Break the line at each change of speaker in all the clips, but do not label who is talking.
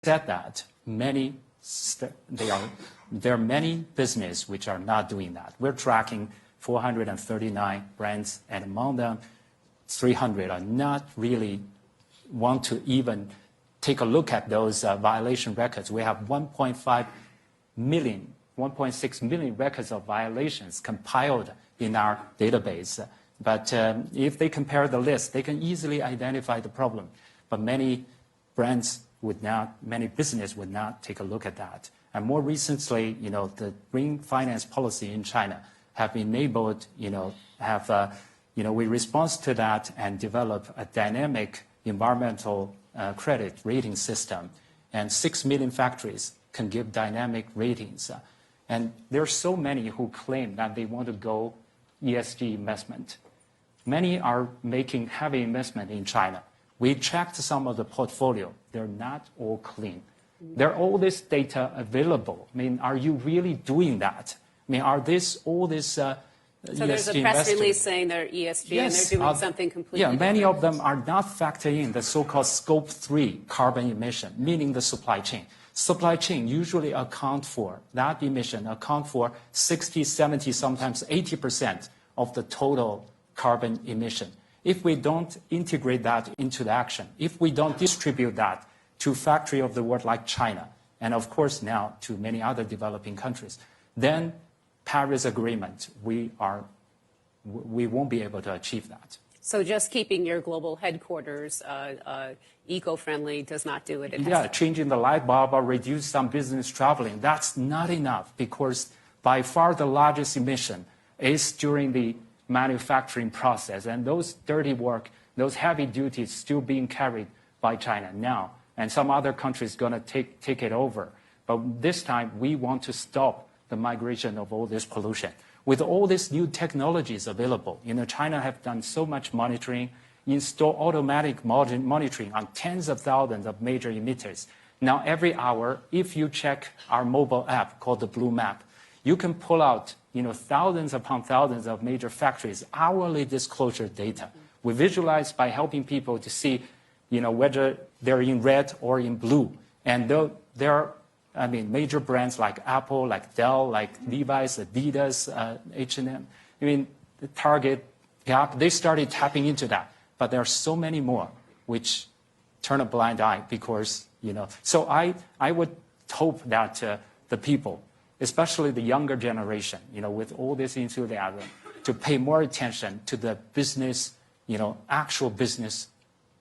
said that, there are many businesses which are not doing that. We're tracking 439 brands, and among them, 300 are not really want to even take a look at those violation records. We have 1.5 million, 1.6 million records of violations compiled in our database. But if they compare the list, they can easily identify the problem. But many brands would not, many businesses would not take a look at that. And more recently, the green finance policy in China have enabled, we respond to that and develop a dynamic environmental credit rating system. And 6 million factories can give dynamic ratings. And there are so many who claim that they want to go ESG investment. Many are making heavy investment in China. We checked some of the portfolio. They're not all clean. There are all this data available. I mean, are you really doing that? I mean, are all this
So there's a press release saying they're ESG, yes, and they're doing something completely different.
Many of them are not factoring in the so-called Scope 3 carbon emission, meaning the supply chain. Supply chain usually account for, that emission account for 60, 70, sometimes 80% of the total carbon emission. If we don't integrate that into the action, if we don't distribute that to factory of the world like China, and of course now to many other developing countries, then Paris Agreement, we won't be able to achieve that.
So just keeping your global headquarters eco-friendly does not do it?
Changing the light bulb or reduce some business traveling, that's not enough, because by far the largest emission is during the manufacturing process, and those dirty work, those heavy duties still being carried by China now, and some other countries going to take it over. But this time we want to stop the migration of all this pollution. With all these new technologies available, China have done so much monitoring, install automatic monitoring on tens of thousands of major emitters. Now every hour, if you check our mobile app called the Blue Map, you can pull out thousands upon thousands of major factories' hourly disclosure data. We visualize by helping people to see whether they're in red or in blue. And there are major brands like Apple, like Dell, like Levi's, Adidas, H&M, Target, Gap, they started tapping into that. But there are so many more which turn a blind eye because, So I would hope that the people, especially the younger generation, with all this enthusiasm, to pay more attention to the business, actual business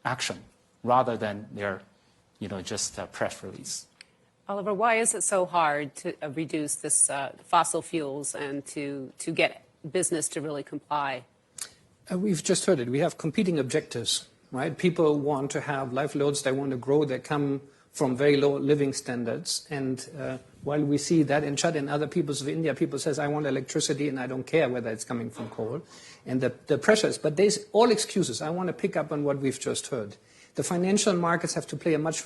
action, rather than their, just a press release.
Oliver, why is it so hard to reduce this fossil fuels and to get business to really comply?
We've just heard it. We have competing objectives, right? People want to have livelihoods. They want to grow. They come from very low living standards. And while we see that in China and other peoples of India, people says, I want electricity and I don't care whether it's coming from coal. And the pressures, but there's all excuses. I want to pick up on what we've just heard. The financial markets have to play a much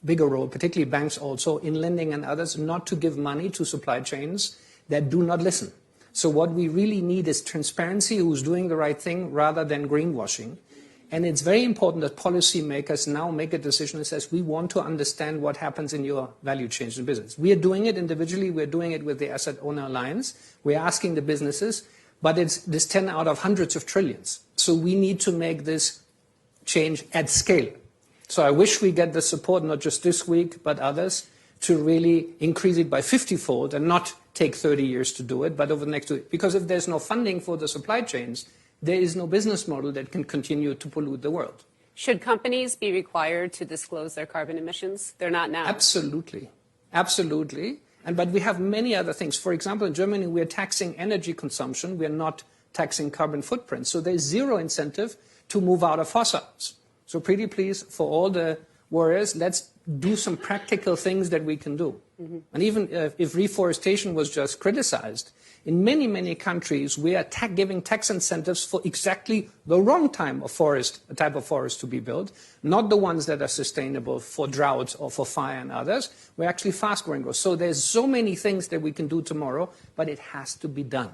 bigger role, particularly banks also, in lending and others, not to give money to supply chains that do not listen. So what we really need is transparency, who's doing the right thing, rather than greenwashing. And it's very important that policymakers now make a decision that says, we want to understand what happens in your value chains in business. We are doing it individually. We're doing it with the Asset Owner Alliance. We're asking the businesses, but it's this 10 out of hundreds of trillions. So we need to make this change at scale. So I wish we get the support, not just this week, but others, to really increase it by 50-fold and not take 30 years to do it, but over the next 2 years. Because if there's no funding for the supply chains, there is no business model that can continue to pollute the world.
Should companies be required to disclose their carbon emissions? They're not now.
Absolutely. Absolutely. But we have many other things. For example, in Germany, we are taxing energy consumption. We are not taxing carbon footprint. So there's zero incentive to move out of fossils. So pretty please, for all the warriors, let's do some practical things that we can do. Mm-hmm. And even if reforestation was just criticized, in many, many countries, we are giving tax incentives for exactly the wrong type of forest to be built, not the ones that are sustainable for drought or for fire and others. We're actually fast-growing growth. So there's so many things that we can do tomorrow, but it has to be done.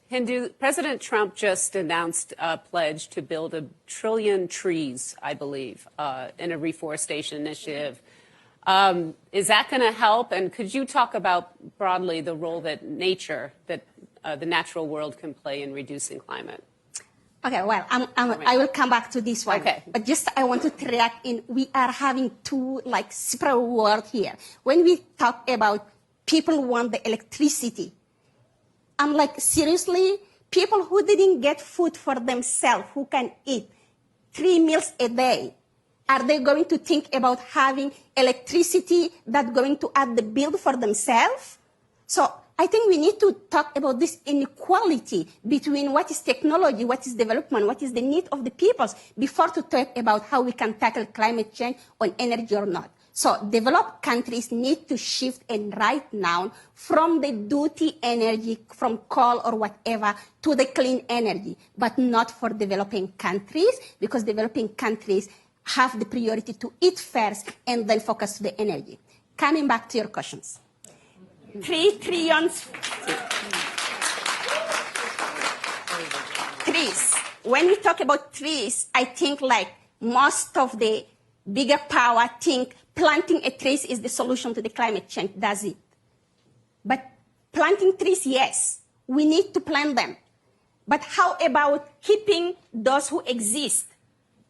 Hindu, President Trump just announced a pledge to build 1 trillion trees, I believe, in a reforestation initiative. Is that going to help? And could you talk about broadly the role that nature, that the natural world can play in reducing climate?
Okay, well, I will come back to this one.
Okay.
But just I want to react in, we are having two like separate words here. When we talk about people want the electricity, I'm like, seriously? People who didn't get food for themselves, who can eat 3 meals a day, are they going to think about having electricity that's going to add the bill for themselves? So I think we need to talk about this inequality between what is technology, what is development, what is the need of the peoples before to talk about how we can tackle climate change on energy or not. So developed countries need to shift and right now from the dirty energy, from coal or whatever, to the clean energy, but not for developing countries, because developing countries have the priority to eat first and then focus to the energy. Coming back to your questions. 3 trillions trees. When we talk about trees, I think like most of the bigger power think planting a tree is the solution to the climate change. That's it. But planting trees, yes, we need to plant them. But how about keeping those who exist,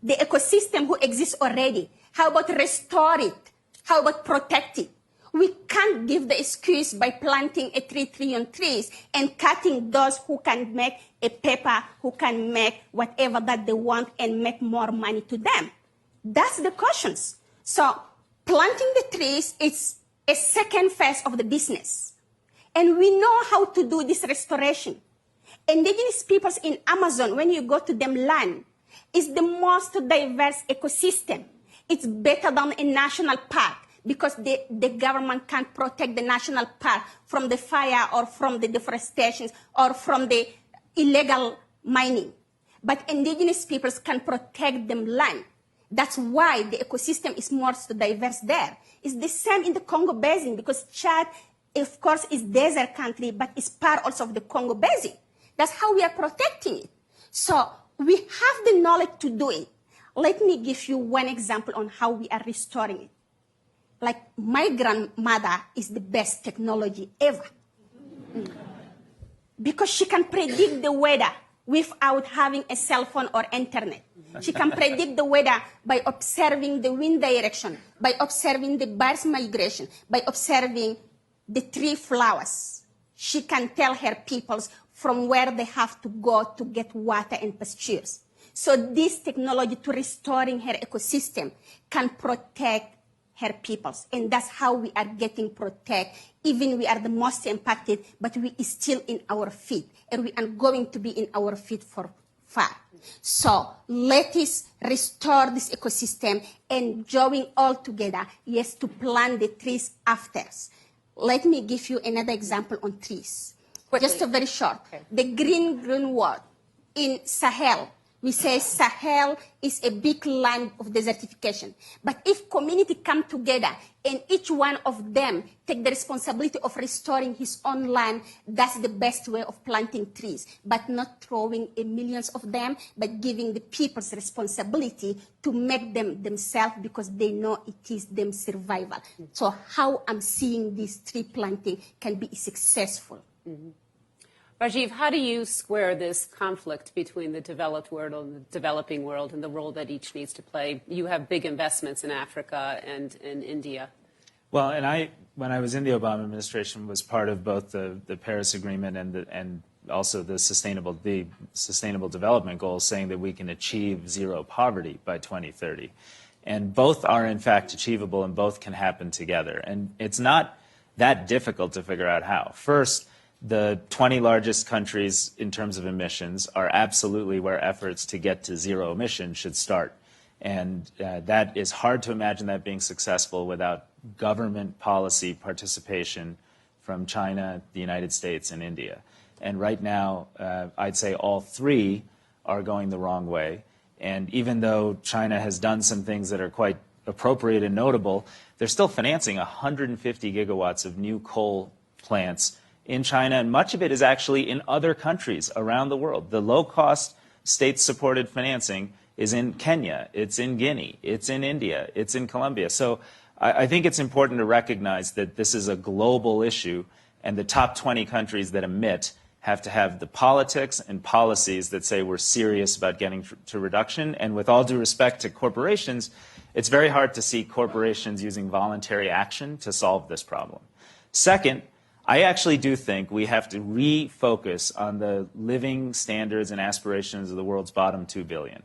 the ecosystem who exists already? How about restore it? How about protect it? We can't give the excuse by planting a 3 trillion trees and cutting those who can make a paper, who can make whatever that they want and make more money to them. That's the questions. So planting the trees is a second phase of the business. And we know how to do this restoration. Indigenous peoples in Amazon, when you go to them land, is the most diverse ecosystem. It's better than a national park, because the government can't protect the national park from the fire or from the deforestation or from the illegal mining. But indigenous peoples can protect them land. That's why the ecosystem is more diverse there. It's the same in the Congo Basin, because Chad, of course, is desert country, but it's part also of the Congo Basin. That's how we are protecting it. So we have the knowledge to do it. Let me give you one example on how we are restoring it. Like my grandmother is the best technology ever. Because she can predict the weather without having a cell phone or internet. She can predict the weather by observing the wind direction, by observing the birds' migration, by observing the tree flowers. She can tell her peoples from where they have to go to get water and pastures. So this technology to restoring her ecosystem can protect her peoples. And that's how we are getting protect. Even we are the most impacted, but we is still in our feet. And we are going to be in our feet for far. So let us restore this ecosystem and join all together, yes, to plant the trees after. Let me give you another example on trees. Quickly. Just a very short. Okay. The green word in Sahel. We say Sahel is a big land of desertification. But if community come together and each one of them take the responsibility of restoring his own land, that's the best way of planting trees. But not throwing millions of them, but giving the people's responsibility to make them themselves, because they know it is them survival. So how I'm seeing this tree planting can be successful.
Mm-hmm. Rajiv, how do you square this conflict between the developed world and the developing world and the role that each needs to play? You have big investments in Africa and in India.
Well, and when I was in the Obama administration, was part of both the Paris Agreement and also the sustainable development goals, saying that we can achieve zero poverty by 2030. And both are, in fact, achievable, and both can happen together. And it's not that difficult to figure out how. First, the 20 largest countries in terms of emissions are absolutely where efforts to get to zero emissions should start. And that is hard to imagine that being successful without government policy participation from China, the United States, and India. And right now, I'd say all three are going the wrong way. And even though China has done some things that are quite appropriate and notable, they're still financing 150 gigawatts of new coal plants in China, and much of it is actually in other countries around the world. The low-cost state-supported financing is in Kenya, it's in Guinea, it's in India, it's in Colombia. So I think it's important to recognize that this is a global issue, and the top 20 countries that emit have to have the politics and policies that say we're serious about getting to reduction. And with all due respect to corporations, it's very hard to see corporations using voluntary action to solve this problem. Second, I actually do think we have to refocus on the living standards and aspirations of the world's bottom 2 billion.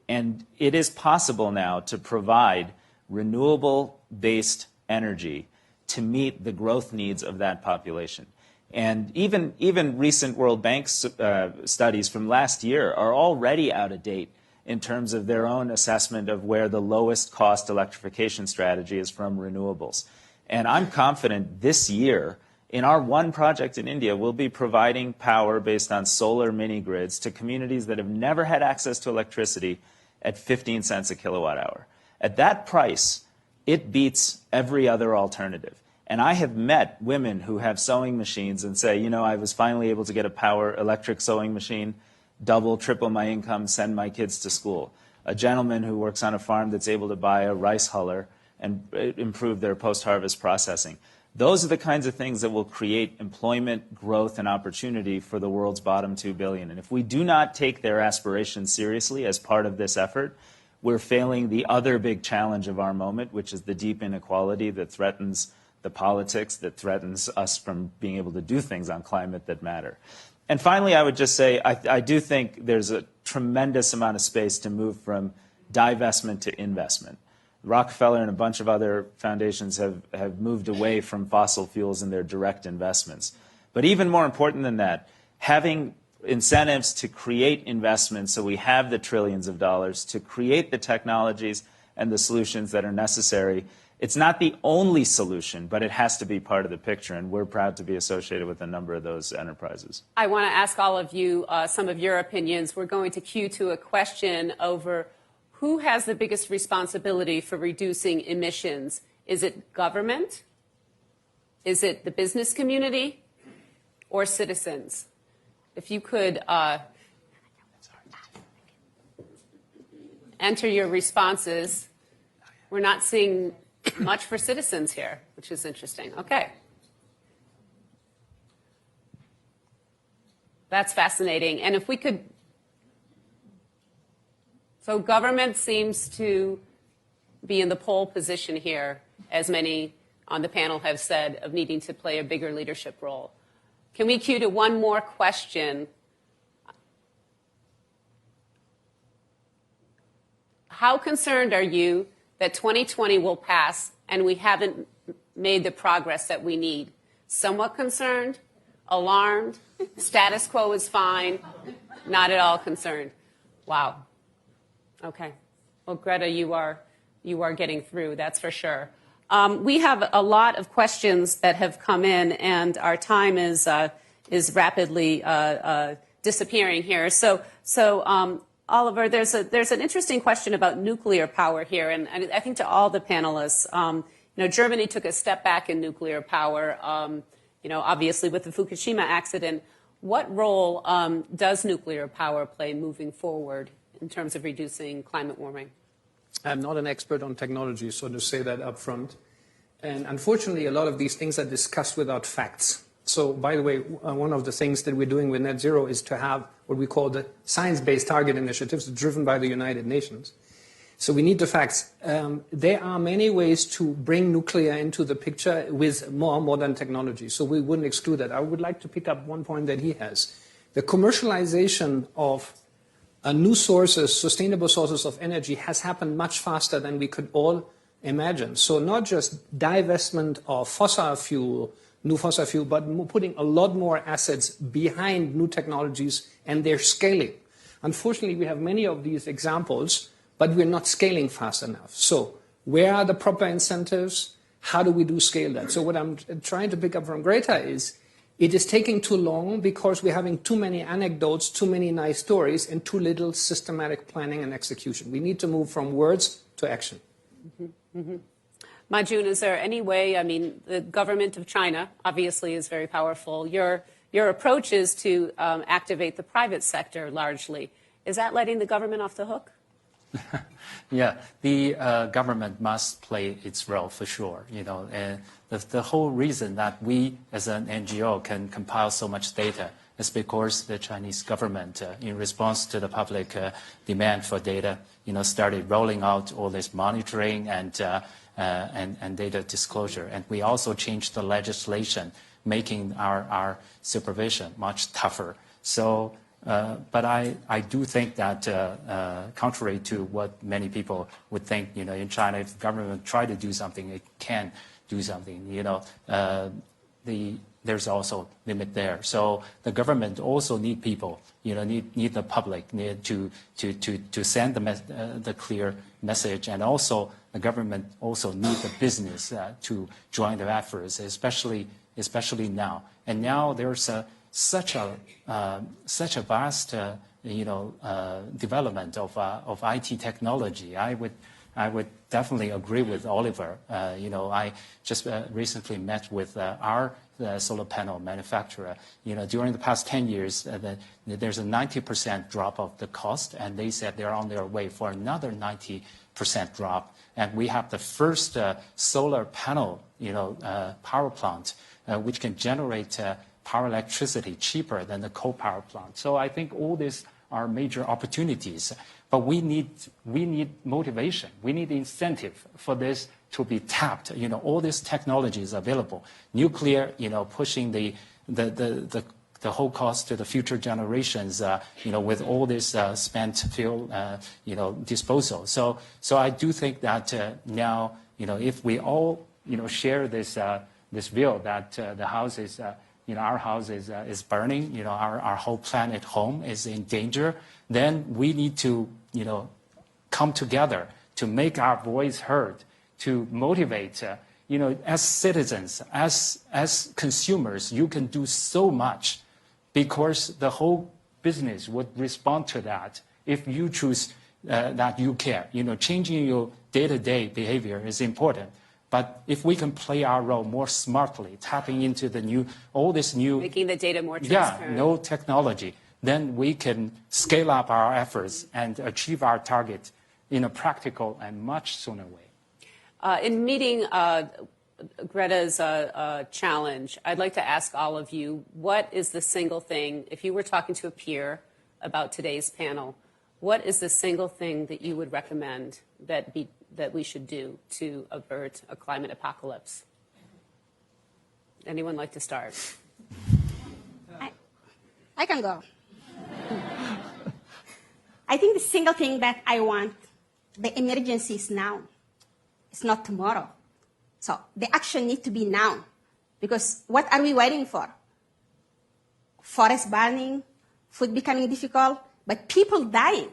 And it is possible now to provide renewable-based energy to meet the growth needs of that population. And even recent World Bank studies from last year are already out of date in terms of their own assessment of where the lowest cost electrification strategy is from renewables. And I'm confident this year, in our one project in India, we'll be providing power based on solar mini-grids to communities that have never had access to electricity at 15 cents a kilowatt hour. At that price, it beats every other alternative. And I have met women who have sewing machines and say, you know, I was finally able to get a electric sewing machine, double, triple my income, send my kids to school. A gentleman who works on a farm that's able to buy a rice huller and improve their post-harvest processing. Those are the kinds of things that will create employment, growth, and opportunity for the world's bottom 2 billion. And if we do not take their aspirations seriously as part of this effort, we're failing the other big challenge of our moment, which is the deep inequality that threatens the politics, that threatens us from being able to do things on climate that matter. And finally, I would just say I do think there's a tremendous amount of space to move from divestment to investment. Rockefeller and a bunch of other foundations have moved away from fossil fuels in their direct investments. But even more important than that, having incentives to create investments so we have the trillions of dollars to create the technologies and the solutions that are necessary. It's not the only solution, but it has to be part of the picture, and we're proud to be associated with a number of those enterprises.
I want to ask all of you some of your opinions. We're going to cue to a question over who has the biggest responsibility for reducing emissions. Is it government? Is it the business community? Or citizens? If you could enter your responses. We're not seeing much for citizens here, which is interesting. Okay. That's fascinating. And if we could, so government seems to be in the pole position here, as many on the panel have said, of needing to play a bigger leadership role. Can we cue to one more question? How concerned are you that 2020 will pass and we haven't made the progress that we need? Somewhat concerned, alarmed, status quo is fine, not at all concerned. Wow. Okay. Well, Greta, you are getting through, that's for sure. We have a lot of questions that have come in, and our time is rapidly disappearing here. So Oliver, there's an interesting question about nuclear power here, and I think to all the panelists, Germany took a step back in nuclear power, obviously with the Fukushima accident. What role does nuclear power play moving forward in terms of reducing climate warming?
I'm not an expert on technology, so to say that up front. And unfortunately, a lot of these things are discussed without facts. So, by the way, one of the things that we're doing with Net Zero is to have what we call the science-based target initiatives driven by the United Nations. So we need the facts. There are many ways to bring nuclear into the picture with more modern technology, so we wouldn't exclude that. I would like to pick up one point that he has. The commercialization of new sources, sustainable sources of energy has happened much faster than we could all imagine. So not just divestment of fossil fuel, new fossil fuel, but putting a lot more assets behind new technologies and their scaling. Unfortunately, we have many of these examples, but we're not scaling fast enough. So where are the proper incentives? How do we scale that? So what I'm trying to pick up from Greta is it is taking too long because we're having too many anecdotes, too many nice stories, and too little systematic planning and execution. We need to move from words to action.
Mm-hmm. Mm-hmm. Majun, is there any way, the government of China obviously is very powerful. Your approach is to activate the private sector largely. Is that letting the government off the hook?
Yeah, the government must play its role for sure. And the whole reason that we, as an NGO, can compile so much data is because the Chinese government, in response to the public demand for data, started rolling out all this monitoring and data disclosure. And we also changed the legislation, making our supervision much tougher. So. But I do think that, contrary to what many people would think, in China, if the government try to do something, it can do something. There's also limit there. So the government also need people, need the public, need to send the clear message, and also the government also need the business to join their efforts, especially now. And now there's such a vast development of IT technology. I would definitely agree with Oliver. I just recently met with our solar panel manufacturer. During the past 10 years, there's a 90% drop of the cost, and they said they're on their way for another 90% drop. And we have the first solar panel, power plant, which can generate power electricity cheaper than the coal power plant. So I think all these are major opportunities, but we need motivation. We need incentive for this to be tapped. All this technology is available. Nuclear, pushing the whole cost to the future generations, with all this spent fuel, disposal. So I do think that now, if we all, share this view that the house is. Our house is burning, our whole planet home is in danger, then we need to, come together to make our voice heard, to motivate, as citizens, as consumers, you can do so much because the whole business would respond to that if you choose that you care. Changing your day-to-day behavior is important. But if we can play our role more smartly, tapping into all this new...
Making the data more transparent.
No technology, then we can scale up our efforts and achieve our target in a practical and much sooner way.
In meeting Greta's challenge, I'd like to ask all of you, what is the single thing, if you were talking to a peer about today's panel, what is the single thing that you would recommend that we should do to avert a climate apocalypse? Anyone like to start?
I can go. I think the single thing that I want, the emergency is now. It's not tomorrow. So the action needs to be now. Because what are we waiting for? Forest burning, food becoming difficult, but people dying.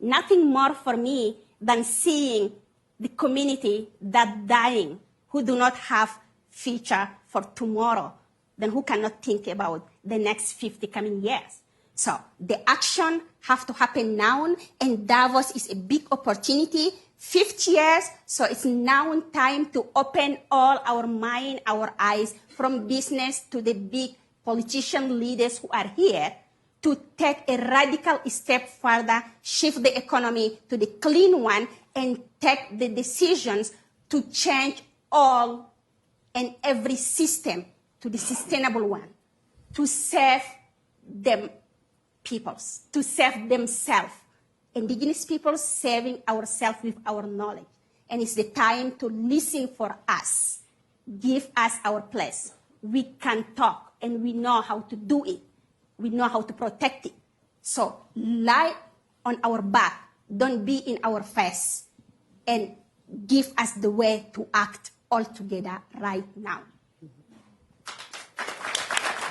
Nothing more for me than seeing the community that dying, who do not have future for tomorrow, then who cannot think about the next 50 coming years. So the action have to happen now, and Davos is a big opportunity. 50 years, so it's now time to open all our mind, our eyes, from business to the big politician leaders who are here, to take a radical step further, shift the economy to the clean one, and take the decisions to change all and every system to the sustainable one, to save them peoples, to save themselves. Indigenous people saving ourselves with our knowledge. And it's the time to listen for us. Give us our place. We can talk, and we know how to do it. We know how to protect it. So lie on our back. Don't be in our face. And give us the way to act all together right now.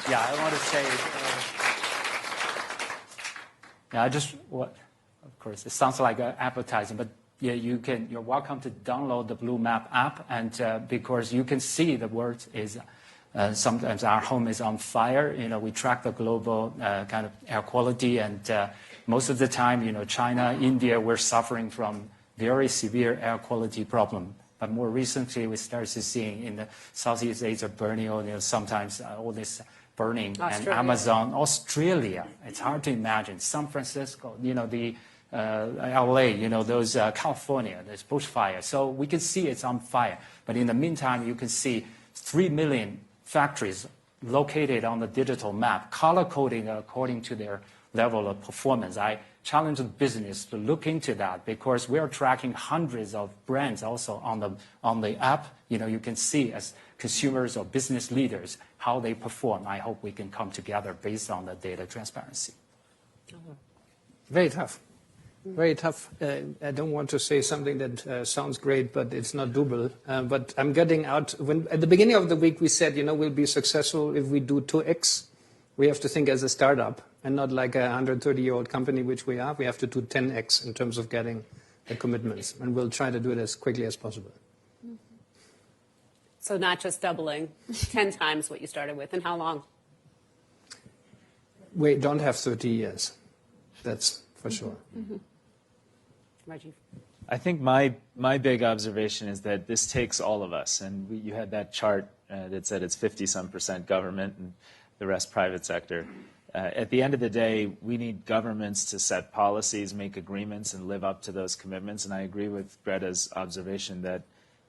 Yeah, I want to say, of course, it sounds like advertising, but yeah, you're welcome to download the Blue Map app, and because you can see the world is, sometimes our home is on fire. We track the global kind of air quality, and most of the time, China, India, we're suffering from very severe air quality problem. But more recently, we started seeing in the Southeast Asia, Borneo, sometimes all this burning, and Amazon, Australia. It's hard to imagine. San Francisco, the LA, those California, there's bushfire. So we can see it's on fire. But in the meantime, you can see 3 million factories located on the digital map, color coding according to their level of performance. I challenge the business to look into that because we are tracking hundreds of brands also on the app. You can see as consumers or business leaders how they perform. I hope we can come together based on the data transparency.
Very tough. Very tough. I don't want to say something that sounds great, but it's not doable. But I'm getting out. At the beginning of the week, we said, we'll be successful if we do 2x. We have to think as a startup and not like a 130-year-old company, which we are. We have to do 10x in terms of getting the commitments. And we'll try to do it as quickly as possible.
So not just doubling, 10 times what you started with. And how long?
We don't have 30 years. That's for sure.
Mm-hmm. Rajiv.
I think my big observation is that this takes all of us. And you had that chart that said it's 50-some% government and the rest private sector. At the end of the day, we need governments to set policies, make agreements, and live up to those commitments. And I agree with Greta's observation that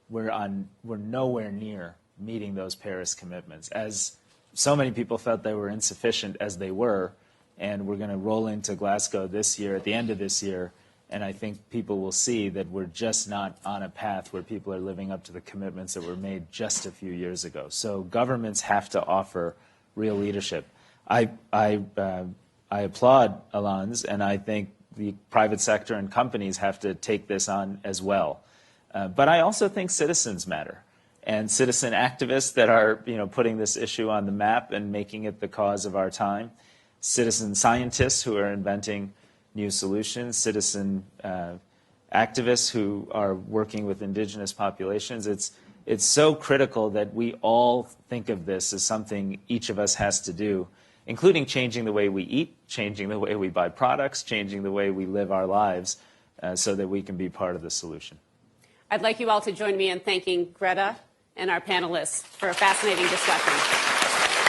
we're nowhere near meeting those Paris commitments. As so many people felt they were insufficient as they were, and we're going to roll into Glasgow this year, at the end of this year, and I think people will see that we're just not on a path where people are living up to the commitments that were made just a few years ago. So governments have to offer real leadership. I applaud Alain's, and I think the private sector and companies have to take this on as well. But I also think citizens matter, and citizen activists that are putting this issue on the map and making it the cause of our time, citizen scientists who are inventing new solutions, citizen activists who are working with indigenous populations. It's so critical that we all think of this as something each of us has to do, including changing the way we eat, changing the way we buy products, changing the way we live our lives so that we can be part of the solution.
I'd like you all to join me in thanking Greta and our panelists for a fascinating discussion.